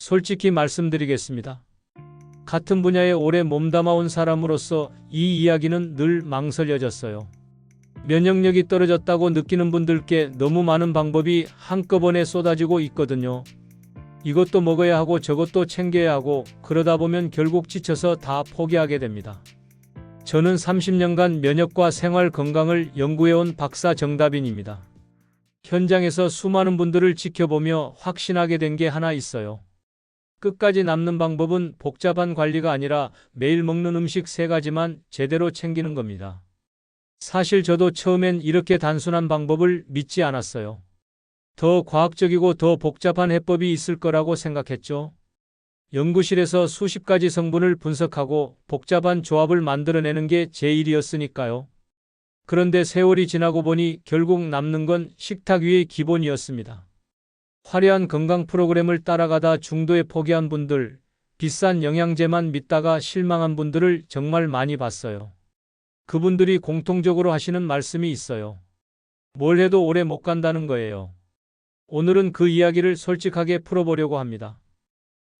솔직히 말씀드리겠습니다. 같은 분야에 오래 몸담아온 사람으로서 이 이야기는 늘 망설여졌어요. 면역력이 떨어졌다고 느끼는 분들께 너무 많은 방법이 한꺼번에 쏟아지고 있거든요. 이것도 먹어야 하고 저것도 챙겨야 하고 그러다 보면 결국 지쳐서 다 포기하게 됩니다. 저는 30년간 면역과 생활 건강을 연구해온 박사 정다빈입니다. 현장에서 수많은 분들을 지켜보며 확신하게 된 게 하나 있어요. 끝까지 남는 방법은 복잡한 관리가 아니라 매일 먹는 음식 3가지만 제대로 챙기는 겁니다. 사실 저도 처음엔 이렇게 단순한 방법을 믿지 않았어요. 더 과학적이고 더 복잡한 해법이 있을 거라고 생각했죠. 연구실에서 수십 가지 성분을 분석하고 복잡한 조합을 만들어내는 게 제 일이었으니까요. 그런데 세월이 지나고 보니 결국 남는 건 식탁 위의 기본이었습니다. 화려한 건강 프로그램을 따라가다 중도에 포기한 분들, 비싼 영양제만 믿다가 실망한 분들을 정말 많이 봤어요. 그분들이 공통적으로 하시는 말씀이 있어요. 뭘 해도 오래 못 간다는 거예요. 오늘은 그 이야기를 솔직하게 풀어보려고 합니다.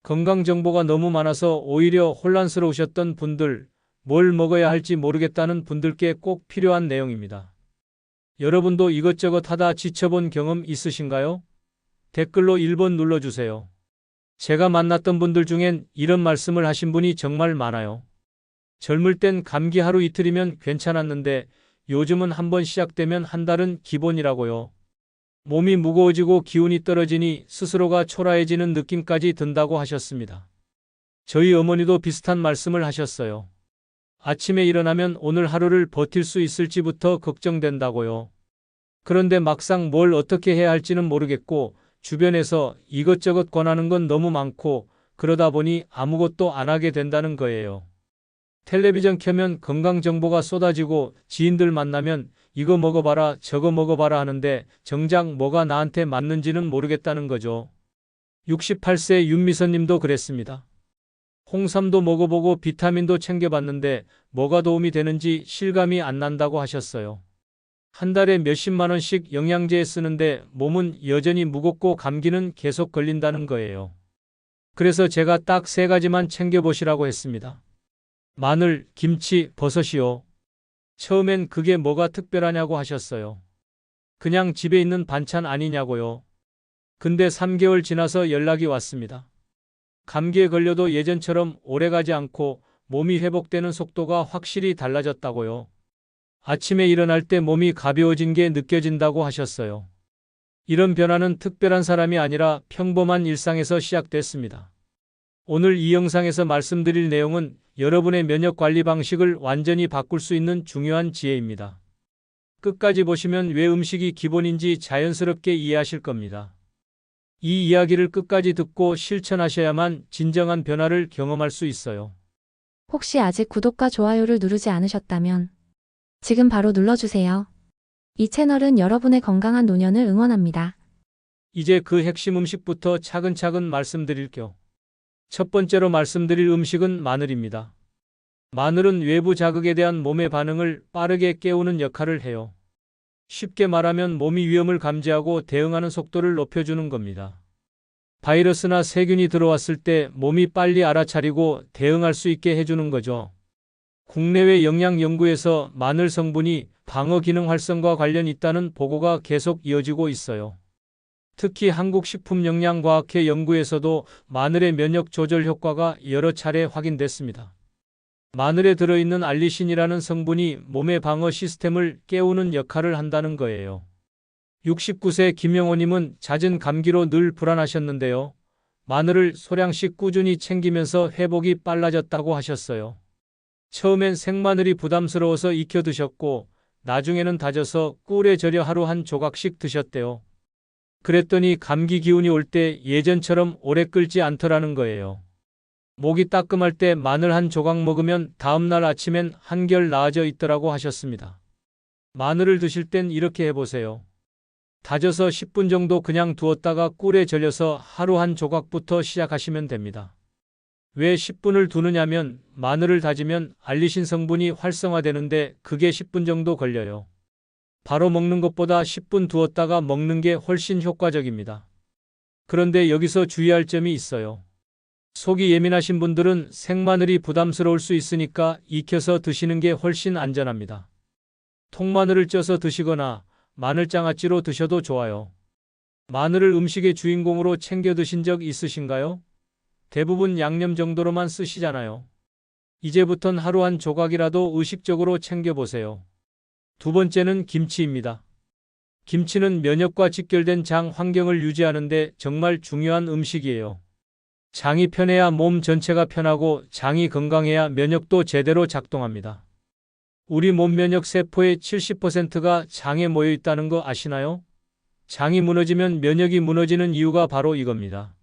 건강 정보가 너무 많아서 오히려 혼란스러우셨던 분들, 뭘 먹어야 할지 모르겠다는 분들께 꼭 필요한 내용입니다. 여러분도 이것저것 하다 지쳐본 경험 있으신가요? 댓글로 1번 눌러주세요. 제가 만났던 분들 중엔 이런 말씀을 하신 분이 정말 많아요. 젊을 땐 감기 하루 이틀이면 괜찮았는데 요즘은 한번 시작되면 한 달은 기본이라고요. 몸이 무거워지고 기운이 떨어지니 스스로가 초라해지는 느낌까지 든다고 하셨습니다. 저희 어머니도 비슷한 말씀을 하셨어요. 아침에 일어나면 오늘 하루를 버틸 수 있을지부터 걱정된다고요. 그런데 막상 뭘 어떻게 해야 할지는 모르겠고 주변에서 이것저것 권하는 건 너무 많고 그러다 보니 아무것도 안 하게 된다는 거예요. 텔레비전 켜면 건강 정보가 쏟아지고 지인들 만나면 이거 먹어봐라 저거 먹어봐라 하는데 정작 뭐가 나한테 맞는지는 모르겠다는 거죠. 68세 윤미선님도 그랬습니다. 홍삼도 먹어보고 비타민도 챙겨봤는데 뭐가 도움이 되는지 실감이 안 난다고 하셨어요. 한 달에 몇십만 원씩 영양제에 쓰는데 몸은 여전히 무겁고 감기는 계속 걸린다는 거예요. 그래서 제가 딱 3가지만 챙겨보시라고 했습니다. 마늘, 김치, 버섯이요. 처음엔 그게 뭐가 특별하냐고 하셨어요. 그냥 집에 있는 반찬 아니냐고요. 근데 3개월 지나서 연락이 왔습니다. 감기에 걸려도 예전처럼 오래가지 않고 몸이 회복되는 속도가 확실히 달라졌다고요. 아침에 일어날 때 몸이 가벼워진 게 느껴진다고 하셨어요. 이런 변화는 특별한 사람이 아니라 평범한 일상에서 시작됐습니다. 오늘 이 영상에서 말씀드릴 내용은 여러분의 면역 관리 방식을 완전히 바꿀 수 있는 중요한 지혜입니다. 끝까지 보시면 왜 음식이 기본인지 자연스럽게 이해하실 겁니다. 이 이야기를 끝까지 듣고 실천하셔야만 진정한 변화를 경험할 수 있어요. 혹시 아직 구독과 좋아요를 누르지 않으셨다면 지금 바로 눌러주세요. 이 채널은 여러분의 건강한 노년을 응원합니다. 이제 그 핵심 음식부터 차근차근 말씀드릴게요. 첫 번째로 말씀드릴 음식은 마늘입니다. 마늘은 외부 자극에 대한 몸의 반응을 빠르게 깨우는 역할을 해요. 쉽게 말하면 몸이 위험을 감지하고 대응하는 속도를 높여주는 겁니다. 바이러스나 세균이 들어왔을 때 몸이 빨리 알아차리고 대응할 수 있게 해주는 거죠. 국내외 영양 연구에서 마늘 성분이 방어 기능 활성과 관련 있다는 보고가 계속 이어지고 있어요. 특히 한국식품영양과학회 연구에서도 마늘의 면역 조절 효과가 여러 차례 확인됐습니다. 마늘에 들어있는 알리신이라는 성분이 몸의 방어 시스템을 깨우는 역할을 한다는 거예요. 69세 김영호님은 잦은 감기로 늘 불안하셨는데요. 마늘을 소량씩 꾸준히 챙기면서 회복이 빨라졌다고 하셨어요. 처음엔 생마늘이 부담스러워서 익혀 드셨고 나중에는 다져서 꿀에 절여 하루 한 조각씩 드셨대요. 그랬더니 감기 기운이 올 때 예전처럼 오래 끓지 않더라는 거예요. 목이 따끔할 때 마늘 한 조각 먹으면 다음날 아침엔 한결 나아져 있더라고 하셨습니다. 마늘을 드실 땐 이렇게 해보세요. 다져서 10분 정도 그냥 두었다가 꿀에 절여서 하루 한 조각부터 시작하시면 됩니다. 왜 10분을 두느냐면 마늘을 다지면 알리신 성분이 활성화되는데 그게 10분 정도 걸려요. 바로 먹는 것보다 10분 두었다가 먹는 게 훨씬 효과적입니다. 그런데 여기서 주의할 점이 있어요. 속이 예민하신 분들은 생마늘이 부담스러울 수 있으니까 익혀서 드시는 게 훨씬 안전합니다. 통마늘을 쪄서 드시거나 마늘장아찌로 드셔도 좋아요. 마늘을 음식의 주인공으로 챙겨 드신 적 있으신가요? 대부분 양념 정도로만 쓰시잖아요. 이제부턴 하루 한 조각이라도 의식적으로 챙겨보세요. 두 번째는 김치입니다. 김치는 면역과 직결된 장 환경을 유지하는데 정말 중요한 음식이에요. 장이 편해야 몸 전체가 편하고 장이 건강해야 면역도 제대로 작동합니다. 우리 몸 면역 세포의 70%가 장에 모여 있다는 거 아시나요? 장이 무너지면 면역이 무너지는 이유가 바로 이겁니다.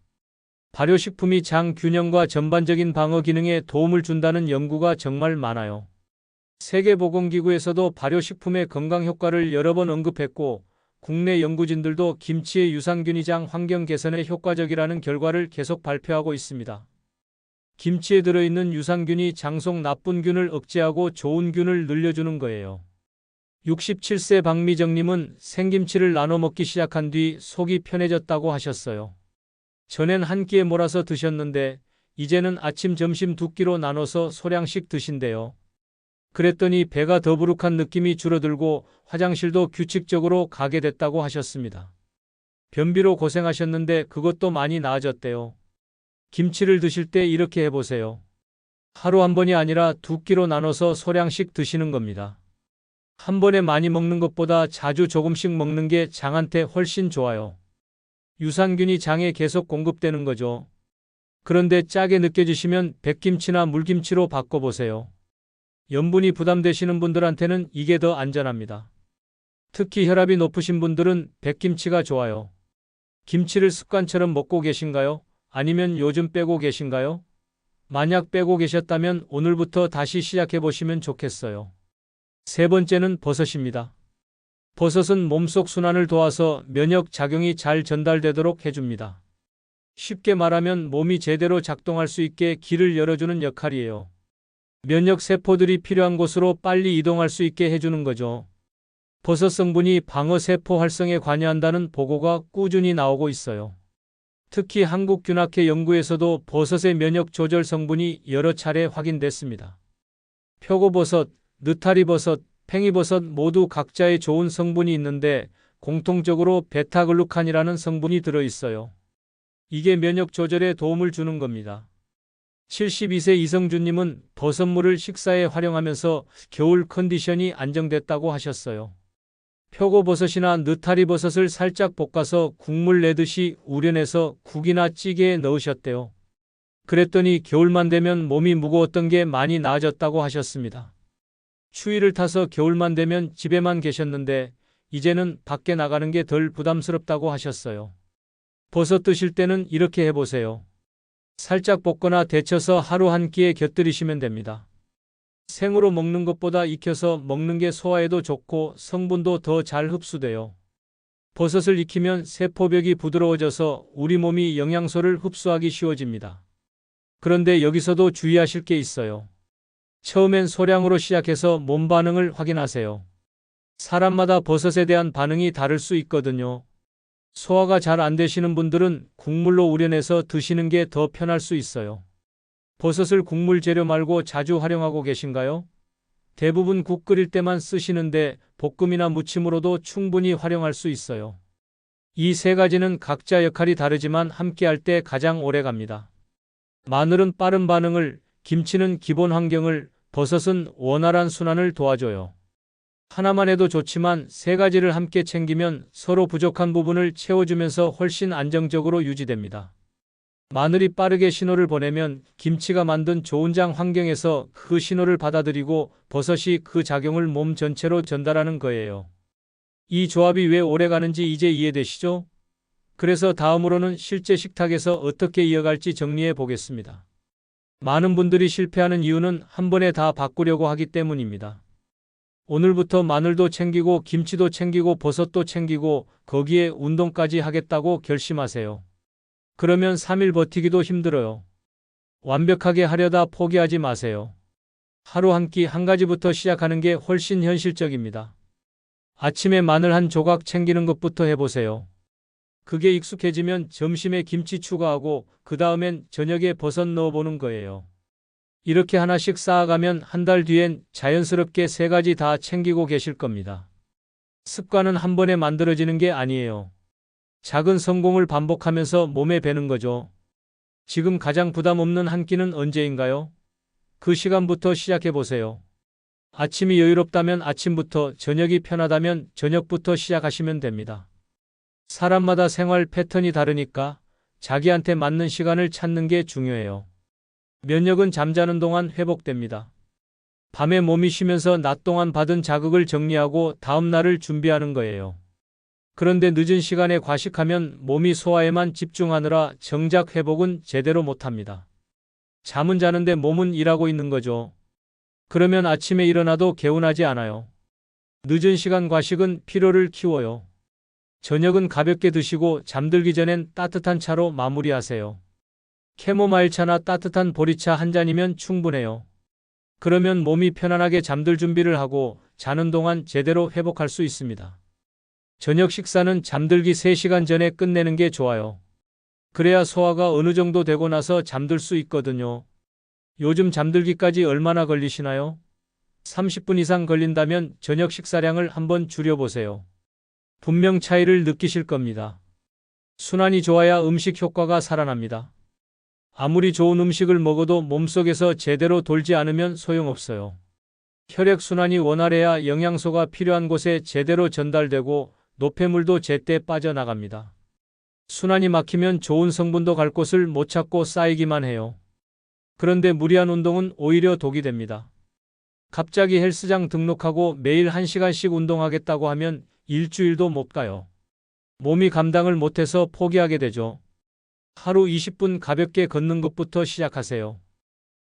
발효식품이 장 균형과 전반적인 방어 기능에 도움을 준다는 연구가 정말 많아요. 세계보건기구에서도 발효식품의 건강 효과를 여러 번 언급했고, 국내 연구진들도 김치의 유산균이 장 환경 개선에 효과적이라는 결과를 계속 발표하고 있습니다. 김치에 들어있는 유산균이 장 속 나쁜 균을 억제하고 좋은 균을 늘려주는 거예요. 67세 박미정님은 생김치를 나눠 먹기 시작한 뒤 속이 편해졌다고 하셨어요. 전엔 한 끼에 몰아서 드셨는데 이제는 아침 점심 두 끼로 나눠서 소량씩 드신대요. 그랬더니 배가 더부룩한 느낌이 줄어들고 화장실도 규칙적으로 가게 됐다고 하셨습니다. 변비로 고생하셨는데 그것도 많이 나아졌대요. 김치를 드실 때 이렇게 해보세요. 하루 한 번이 아니라 두 끼로 나눠서 소량씩 드시는 겁니다. 한 번에 많이 먹는 것보다 자주 조금씩 먹는 게 장한테 훨씬 좋아요. 유산균이 장에 계속 공급되는 거죠. 그런데 짜게 느껴지시면 백김치나 물김치로 바꿔보세요. 염분이 부담되시는 분들한테는 이게 더 안전합니다. 특히 혈압이 높으신 분들은 백김치가 좋아요. 김치를 습관처럼 먹고 계신가요? 아니면 요즘 빼고 계신가요? 만약 빼고 계셨다면 오늘부터 다시 시작해 보시면 좋겠어요. 세 번째는 버섯입니다. 버섯은 몸속 순환을 도와서 면역 작용이 잘 전달되도록 해줍니다. 쉽게 말하면 몸이 제대로 작동할 수 있게 길을 열어주는 역할이에요. 면역 세포들이 필요한 곳으로 빨리 이동할 수 있게 해주는 거죠. 버섯 성분이 방어 세포 활성에 관여한다는 보고가 꾸준히 나오고 있어요. 특히 한국균학회 연구에서도 버섯의 면역 조절 성분이 여러 차례 확인됐습니다. 표고버섯, 느타리버섯, 팽이버섯 모두 각자의 좋은 성분이 있는데 공통적으로 베타글루칸이라는 성분이 들어있어요. 이게 면역 조절에 도움을 주는 겁니다. 72세 이성준님은 버섯물을 식사에 활용하면서 겨울 컨디션이 안정됐다고 하셨어요. 표고버섯이나 느타리버섯을 살짝 볶아서 국물 내듯이 우려내서 국이나 찌개에 넣으셨대요. 그랬더니 겨울만 되면 몸이 무거웠던 게 많이 나아졌다고 하셨습니다. 추위를 타서 겨울만 되면 집에만 계셨는데 이제는 밖에 나가는 게 덜 부담스럽다고 하셨어요. 버섯 드실 때는 이렇게 해보세요. 살짝 볶거나 데쳐서 하루 한 끼에 곁들이시면 됩니다. 생으로 먹는 것보다 익혀서 먹는 게 소화에도 좋고 성분도 더 잘 흡수돼요. 버섯을 익히면 세포벽이 부드러워져서 우리 몸이 영양소를 흡수하기 쉬워집니다. 그런데 여기서도 주의하실 게 있어요. 처음엔 소량으로 시작해서 몸 반응을 확인하세요. 사람마다 버섯에 대한 반응이 다를 수 있거든요. 소화가 잘 안 되시는 분들은 국물로 우려내서 드시는 게 더 편할 수 있어요. 버섯을 국물 재료 말고 자주 활용하고 계신가요? 대부분 국 끓일 때만 쓰시는데 볶음이나 무침으로도 충분히 활용할 수 있어요. 이 세 가지는 각자 역할이 다르지만 함께할 때 가장 오래 갑니다. 마늘은 빠른 반응을, 김치는 기본 환경을, 버섯은 원활한 순환을 도와줘요. 하나만 해도 좋지만 세 가지를 함께 챙기면 서로 부족한 부분을 채워주면서 훨씬 안정적으로 유지됩니다. 마늘이 빠르게 신호를 보내면 김치가 만든 좋은 장 환경에서 그 신호를 받아들이고 버섯이 그 작용을 몸 전체로 전달하는 거예요. 이 조합이 왜 오래 가는지 이제 이해되시죠? 그래서 다음으로는 실제 식탁에서 어떻게 이어갈지 정리해 보겠습니다. 많은 분들이 실패하는 이유는 한 번에 다 바꾸려고 하기 때문입니다. 오늘부터 마늘도 챙기고 김치도 챙기고 버섯도 챙기고 거기에 운동까지 하겠다고 결심하세요. 그러면 3일 버티기도 힘들어요. 완벽하게 하려다 포기하지 마세요. 하루 한 끼 한 가지부터 시작하는 게 훨씬 현실적입니다. 아침에 마늘 한 조각 챙기는 것부터 해보세요. 그게 익숙해지면 점심에 김치 추가하고 그 다음엔 저녁에 버섯 넣어보는 거예요. 이렇게 하나씩 쌓아가면 한 달 뒤엔 자연스럽게 세 가지 다 챙기고 계실 겁니다. 습관은 한 번에 만들어지는 게 아니에요. 작은 성공을 반복하면서 몸에 배는 거죠. 지금 가장 부담 없는 한 끼는 언제인가요? 그 시간부터 시작해 보세요. 아침이 여유롭다면 아침부터, 저녁이 편하다면 저녁부터 시작하시면 됩니다. 사람마다 생활 패턴이 다르니까 자기한테 맞는 시간을 찾는 게 중요해요. 면역은 잠자는 동안 회복됩니다. 밤에 몸이 쉬면서 낮 동안 받은 자극을 정리하고 다음 날을 준비하는 거예요. 그런데 늦은 시간에 과식하면 몸이 소화에만 집중하느라 정작 회복은 제대로 못합니다. 잠은 자는데 몸은 일하고 있는 거죠. 그러면 아침에 일어나도 개운하지 않아요. 늦은 시간 과식은 피로를 키워요. 저녁은 가볍게 드시고 잠들기 전엔 따뜻한 차로 마무리하세요. 캐모마일 차나 따뜻한 보리차 한 잔이면 충분해요. 그러면 몸이 편안하게 잠들 준비를 하고 자는 동안 제대로 회복할 수 있습니다. 저녁 식사는 잠들기 3시간 전에 끝내는 게 좋아요. 그래야 소화가 어느 정도 되고 나서 잠들 수 있거든요. 요즘 잠들기까지 얼마나 걸리시나요? 30분 이상 걸린다면 저녁 식사량을 한번 줄여보세요. 분명 차이를 느끼실 겁니다. 순환이 좋아야 음식 효과가 살아납니다. 아무리 좋은 음식을 먹어도 몸속에서 제대로 돌지 않으면 소용없어요. 혈액순환이 원활해야 영양소가 필요한 곳에 제대로 전달되고 노폐물도 제때 빠져나갑니다. 순환이 막히면 좋은 성분도 갈 곳을 못 찾고 쌓이기만 해요. 그런데 무리한 운동은 오히려 독이 됩니다. 갑자기 헬스장 등록하고 매일 1시간씩 운동하겠다고 하면 일주일도 못 가요. 몸이 감당을 못해서 포기하게 되죠. 하루 20분 가볍게 걷는 것부터 시작하세요.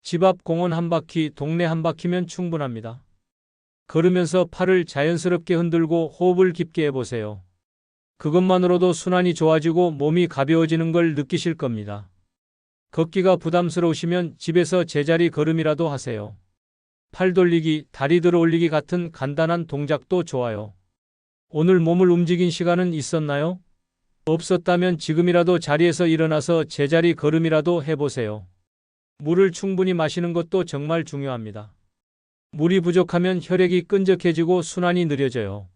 집 앞 공원 한 바퀴, 동네 한 바퀴면 충분합니다. 걸으면서 팔을 자연스럽게 흔들고 호흡을 깊게 해보세요. 그것만으로도 순환이 좋아지고 몸이 가벼워지는 걸 느끼실 겁니다. 걷기가 부담스러우시면 집에서 제자리 걸음이라도 하세요. 팔 돌리기, 다리 들어 올리기 같은 간단한 동작도 좋아요. 오늘 몸을 움직인 시간은 있었나요? 없었다면 지금이라도 자리에서 일어나서 제자리 걸음이라도 해보세요. 물을 충분히 마시는 것도 정말 중요합니다. 물이 부족하면 혈액이 끈적해지고 순환이 느려져요.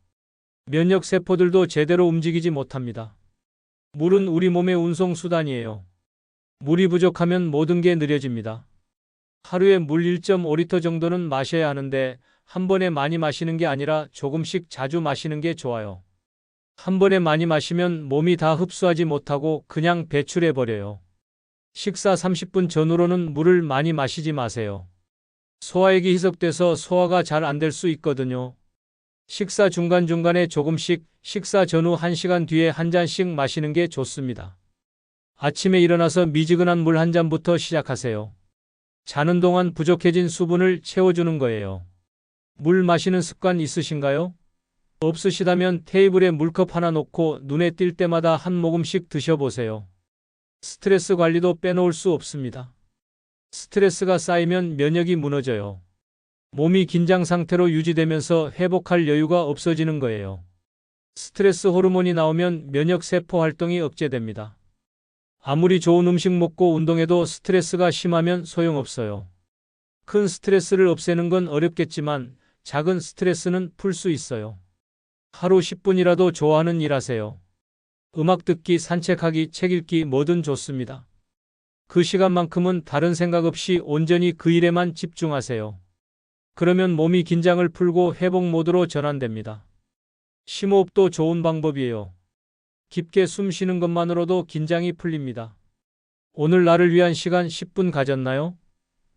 면역 세포들도 제대로 움직이지 못합니다. 물은 우리 몸의 운송수단이에요. 물이 부족하면 모든 게 느려집니다. 하루에 물 1.5리터 정도는 마셔야 하는데 한 번에 많이 마시는 게 아니라 조금씩 자주 마시는 게 좋아요. 한 번에 많이 마시면 몸이 다 흡수하지 못하고 그냥 배출해버려요. 식사 30분 전후로는 물을 많이 마시지 마세요. 소화액이 희석돼서 소화가 잘 안 될 수 있거든요. 식사 중간중간에 조금씩, 식사 전후 1시간 뒤에 한 잔씩 마시는 게 좋습니다. 아침에 일어나서 미지근한 물 한 잔부터 시작하세요. 자는 동안 부족해진 수분을 채워주는 거예요. 물 마시는 습관 있으신가요? 없으시다면 테이블에 물컵 하나 놓고 눈에 띌 때마다 한 모금씩 드셔보세요. 스트레스 관리도 빼놓을 수 없습니다. 스트레스가 쌓이면 면역이 무너져요. 몸이 긴장 상태로 유지되면서 회복할 여유가 없어지는 거예요. 스트레스 호르몬이 나오면 면역 세포 활동이 억제됩니다. 아무리 좋은 음식 먹고 운동해도 스트레스가 심하면 소용없어요. 큰 스트레스를 없애는 건 어렵겠지만 작은 스트레스는 풀 수 있어요. 하루 10분이라도 좋아하는 일 하세요. 음악 듣기, 산책하기, 책 읽기 뭐든 좋습니다. 그 시간만큼은 다른 생각 없이 온전히 그 일에만 집중하세요. 그러면 몸이 긴장을 풀고 회복 모드로 전환됩니다. 심호흡도 좋은 방법이에요. 깊게 숨 쉬는 것만으로도 긴장이 풀립니다. 오늘 나를 위한 시간 10분 가졌나요?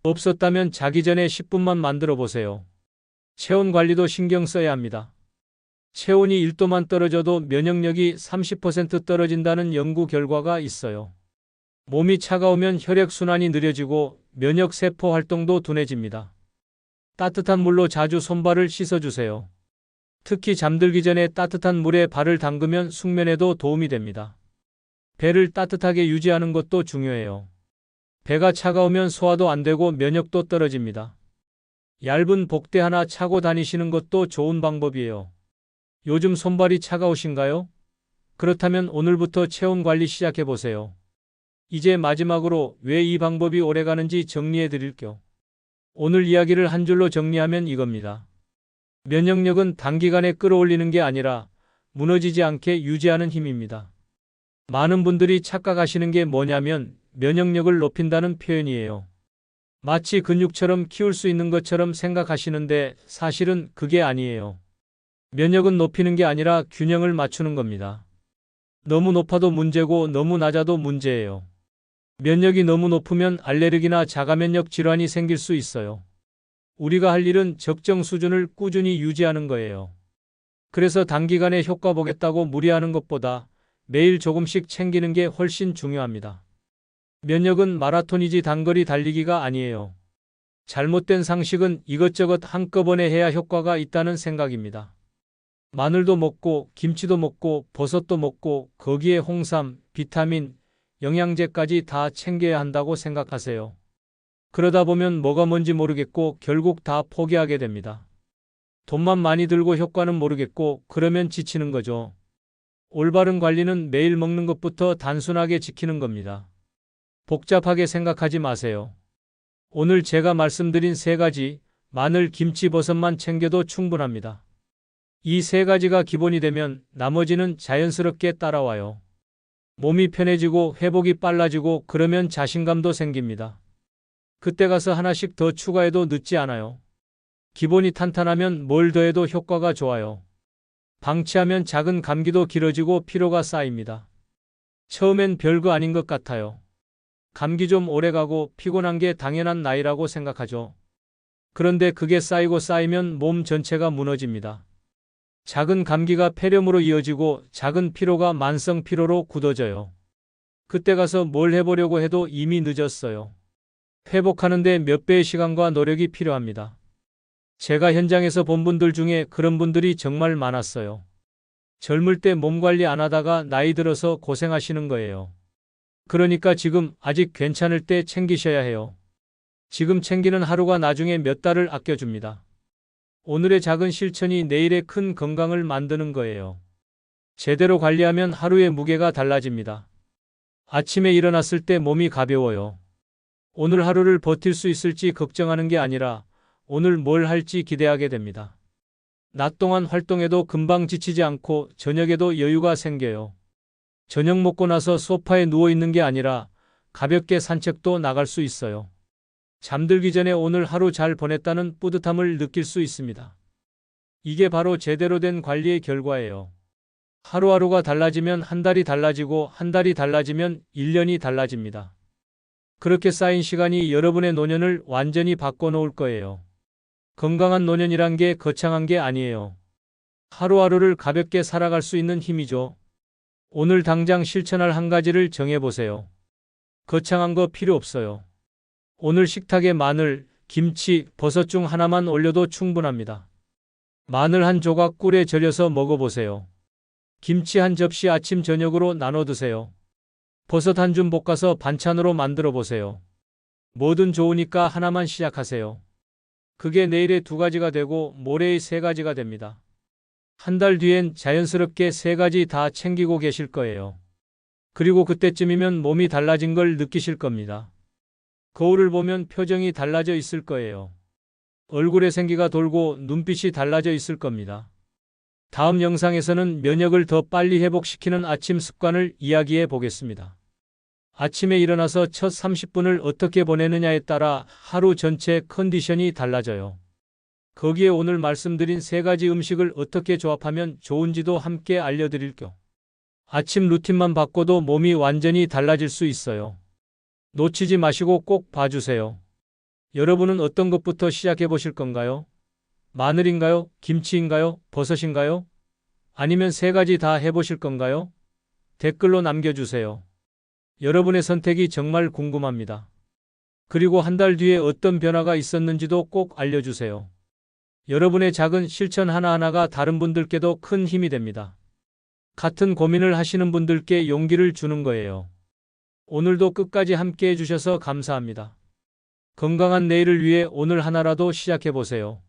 없었다면 자기 전에 10분만 만들어 보세요. 체온 관리도 신경 써야 합니다. 체온이 1도만 떨어져도 면역력이 30% 떨어진다는 연구 결과가 있어요. 몸이 차가우면 혈액순환이 느려지고 면역 세포 활동도 둔해집니다. 따뜻한 물로 자주 손발을 씻어주세요. 특히 잠들기 전에 따뜻한 물에 발을 담그면 숙면에도 도움이 됩니다. 배를 따뜻하게 유지하는 것도 중요해요. 배가 차가우면 소화도 안 되고 면역도 떨어집니다. 얇은 복대 하나 차고 다니시는 것도 좋은 방법이에요. 요즘 손발이 차가우신가요? 그렇다면 오늘부터 체온 관리 시작해 보세요. 이제 마지막으로 왜 이 방법이 오래 가는지 정리해 드릴게요. 오늘 이야기를 한 줄로 정리하면 이겁니다. 면역력은 단기간에 끌어올리는 게 아니라 무너지지 않게 유지하는 힘입니다. 많은 분들이 착각하시는 게 뭐냐면 면역력을 높인다는 표현이에요. 마치 근육처럼 키울 수 있는 것처럼 생각하시는데 사실은 그게 아니에요. 면역은 높이는 게 아니라 균형을 맞추는 겁니다. 너무 높아도 문제고 너무 낮아도 문제예요. 면역이 너무 높으면 알레르기나 자가면역 질환이 생길 수 있어요. 우리가 할 일은 적정 수준을 꾸준히 유지하는 거예요. 그래서 단기간에 효과 보겠다고 무리하는 것보다 매일 조금씩 챙기는 게 훨씬 중요합니다. 면역은 마라톤이지 단거리 달리기가 아니에요. 잘못된 상식은 이것저것 한꺼번에 해야 효과가 있다는 생각입니다. 마늘도 먹고 김치도 먹고 버섯도 먹고 거기에 홍삼, 비타민, 영양제까지 다 챙겨야 한다고 생각하세요. 그러다 보면 뭐가 뭔지 모르겠고 결국 다 포기하게 됩니다. 돈만 많이 들고 효과는 모르겠고 그러면 지치는 거죠. 올바른 관리는 매일 먹는 것부터 단순하게 지키는 겁니다. 복잡하게 생각하지 마세요. 오늘 제가 말씀드린 3가지, 마늘, 김치, 버섯만 챙겨도 충분합니다. 이 3가지가 기본이 되면 나머지는 자연스럽게 따라와요. 몸이 편해지고 회복이 빨라지고 그러면 자신감도 생깁니다. 그때 가서 하나씩 더 추가해도 늦지 않아요. 기본이 탄탄하면 뭘 더해도 효과가 좋아요. 방치하면 작은 감기도 길어지고 피로가 쌓입니다. 처음엔 별거 아닌 것 같아요. 감기 좀 오래가고 피곤한 게 당연한 나이라고 생각하죠. 그런데 그게 쌓이고 쌓이면 몸 전체가 무너집니다. 작은 감기가 폐렴으로 이어지고 작은 피로가 만성 피로로 굳어져요. 그때 가서 뭘 해보려고 해도 이미 늦었어요. 회복하는데 몇 배의 시간과 노력이 필요합니다. 제가 현장에서 본 분들 중에 그런 분들이 정말 많았어요. 젊을 때 몸 관리 안 하다가 나이 들어서 고생하시는 거예요. 그러니까 지금 아직 괜찮을 때 챙기셔야 해요. 지금 챙기는 하루가 나중에 몇 달을 아껴줍니다. 오늘의 작은 실천이 내일의 큰 건강을 만드는 거예요. 제대로 관리하면 하루의 무게가 달라집니다. 아침에 일어났을 때 몸이 가벼워요. 오늘 하루를 버틸 수 있을지 걱정하는 게 아니라 오늘 뭘 할지 기대하게 됩니다. 낮 동안 활동해도 금방 지치지 않고 저녁에도 여유가 생겨요. 저녁 먹고 나서 소파에 누워 있는 게 아니라 가볍게 산책도 나갈 수 있어요. 잠들기 전에 오늘 하루 잘 보냈다는 뿌듯함을 느낄 수 있습니다. 이게 바로 제대로 된 관리의 결과예요. 하루하루가 달라지면 한 달이 달라지고 한 달이 달라지면 1년이 달라집니다. 그렇게 쌓인 시간이 여러분의 노년을 완전히 바꿔놓을 거예요. 건강한 노년이란 게 거창한 게 아니에요. 하루하루를 가볍게 살아갈 수 있는 힘이죠. 오늘 당장 실천할 한 가지를 정해보세요. 거창한 거 필요 없어요. 오늘 식탁에 마늘, 김치, 버섯 중 하나만 올려도 충분합니다. 마늘 한 조각 꿀에 절여서 먹어보세요. 김치 한 접시 아침 저녁으로 나눠 드세요. 버섯 한 줌 볶아서 반찬으로 만들어 보세요. 뭐든 좋으니까 하나만 시작하세요. 그게 내일의 2가지가 되고 모레의 3가지가 됩니다. 한 달 뒤엔 자연스럽게 3가지 다 챙기고 계실 거예요. 그리고 그때쯤이면 몸이 달라진 걸 느끼실 겁니다. 거울을 보면 표정이 달라져 있을 거예요. 얼굴에 생기가 돌고 눈빛이 달라져 있을 겁니다. 다음 영상에서는 면역을 더 빨리 회복시키는 아침 습관을 이야기해 보겠습니다. 아침에 일어나서 첫 30분을 어떻게 보내느냐에 따라 하루 전체 컨디션이 달라져요. 거기에 오늘 말씀드린 3가지 음식을 어떻게 조합하면 좋은지도 함께 알려드릴게요. 아침 루틴만 바꿔도 몸이 완전히 달라질 수 있어요. 놓치지 마시고 꼭 봐주세요. 여러분은 어떤 것부터 시작해 보실 건가요? 마늘인가요? 김치인가요? 버섯인가요? 아니면 3가지 다 해보실 건가요? 댓글로 남겨주세요. 여러분의 선택이 정말 궁금합니다. 그리고 한 달 뒤에 어떤 변화가 있었는지도 꼭 알려주세요. 여러분의 작은 실천 하나하나가 다른 분들께도 큰 힘이 됩니다. 같은 고민을 하시는 분들께 용기를 주는 거예요. 오늘도 끝까지 함께 해주셔서 감사합니다. 건강한 내일을 위해 오늘 하나라도 시작해 보세요.